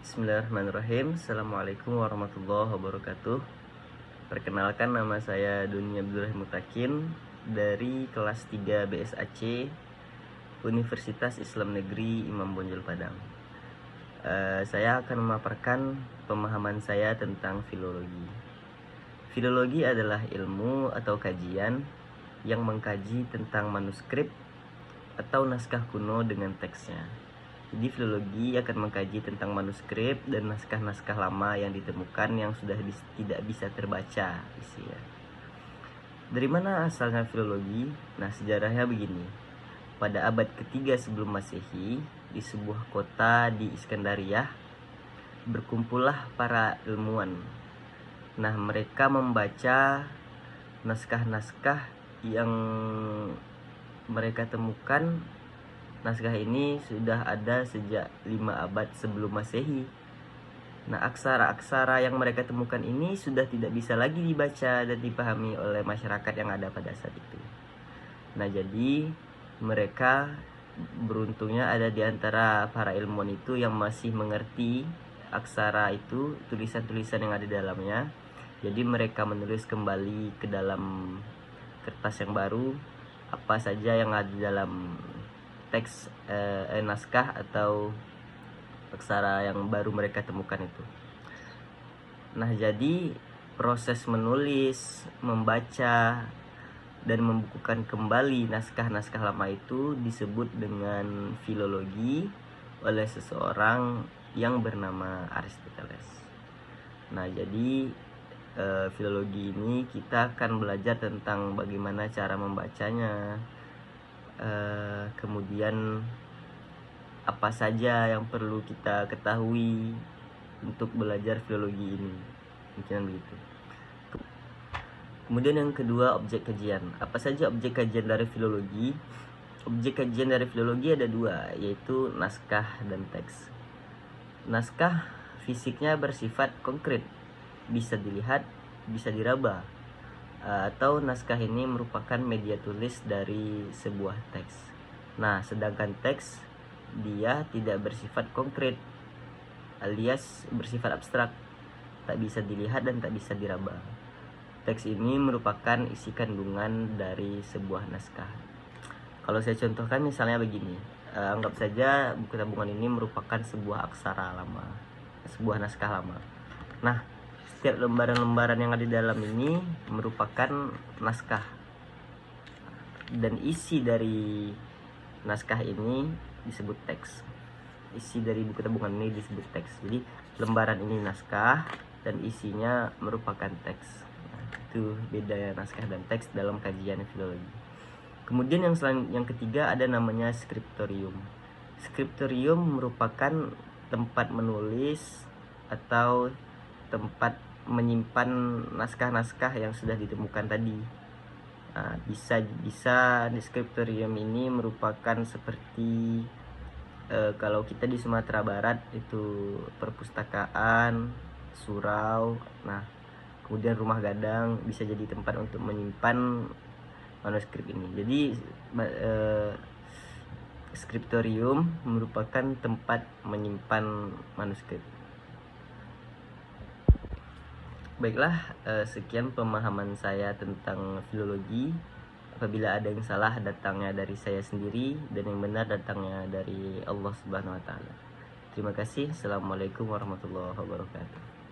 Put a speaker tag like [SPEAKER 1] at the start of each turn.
[SPEAKER 1] Bismillahirrahmanirrahim. Assalamualaikum warahmatullahi wabarakatuh. Perkenalkan, nama saya Dunia Abdurrahim Mutakin dari kelas 3 BSAC Universitas Islam Negeri Imam Bonjol Padang. Saya akan memaparkan pemahaman saya tentang filologi. Filologi adalah ilmu atau kajian yang mengkaji tentang manuskrip atau naskah kuno dengan teksnya. Jadi filologi akan mengkaji tentang manuskrip dan naskah-naskah lama yang ditemukan yang sudah tidak bisa terbaca isinya. Dari mana asalnya filologi? Nah, sejarahnya begini. Pada abad ketiga sebelum Masehi, di sebuah kota di Iskandaria, berkumpullah para ilmuwan. Nah, mereka membaca naskah-naskah yang mereka temukan. Naskah ini sudah ada sejak 5 abad sebelum Masehi. Nah, aksara-aksara yang mereka temukan ini sudah tidak bisa lagi dibaca dan dipahami oleh masyarakat yang ada pada saat itu. Nah, jadi mereka beruntungnya ada di antara para ilmuwan itu yang masih mengerti aksara itu, tulisan-tulisan yang ada di dalamnya. Jadi mereka menulis kembali ke dalam kertas yang baru apa saja yang ada di dalam teks naskah atau aksara yang baru mereka temukan itu. Nah, jadi proses menulis, membaca, dan membukukan kembali naskah-naskah lama itu disebut dengan filologi oleh seseorang yang bernama Aristoteles. Nah, jadi filologi ini kita akan belajar tentang bagaimana cara membacanya, kemudian apa saja yang perlu kita ketahui untuk belajar filologi ini, mungkin begitu. Kemudian yang kedua, objek kajian. Apa saja objek kajian dari filologi? Objek kajian dari filologi ada dua, yaitu naskah dan teks. Naskah fisiknya bersifat konkret, bisa dilihat, bisa diraba, atau naskah ini merupakan media tulis dari sebuah teks. Nah, sedangkan teks dia tidak bersifat konkret, alias bersifat abstrak, tak bisa dilihat dan tak bisa diraba. Teks ini merupakan isi kandungan dari sebuah naskah. Kalau saya contohkan misalnya begini, anggap saja buku tabungan ini merupakan sebuah aksara lama, sebuah naskah lama. Nah, setiap lembaran-lembaran yang ada di dalam ini merupakan naskah, dan isi dari naskah ini disebut teks. Isi dari buku tabungan ini disebut teks. Jadi lembaran ini naskah dan isinya merupakan teks. Nah, itu bedanya naskah dan teks dalam kajian filologi. Kemudian yang ketiga ada namanya skriptorium. Skriptorium merupakan tempat menulis atau tempat menyimpan naskah-naskah yang sudah ditemukan tadi. Nah, bisa di skriptorium ini merupakan seperti kalau kita di Sumatera Barat itu perpustakaan, surau. Nah, kemudian rumah gadang bisa jadi tempat untuk menyimpan manuskrip ini. Jadi skriptorium merupakan tempat menyimpan manuskrip. Baiklah, sekian pemahaman saya tentang filologi. Apabila ada yang salah, datangnya dari saya sendiri, dan yang benar datangnya dari Allah Subhanahu wa Ta'ala. Terima kasih. Assalamualaikum warahmatullahi wabarakatuh.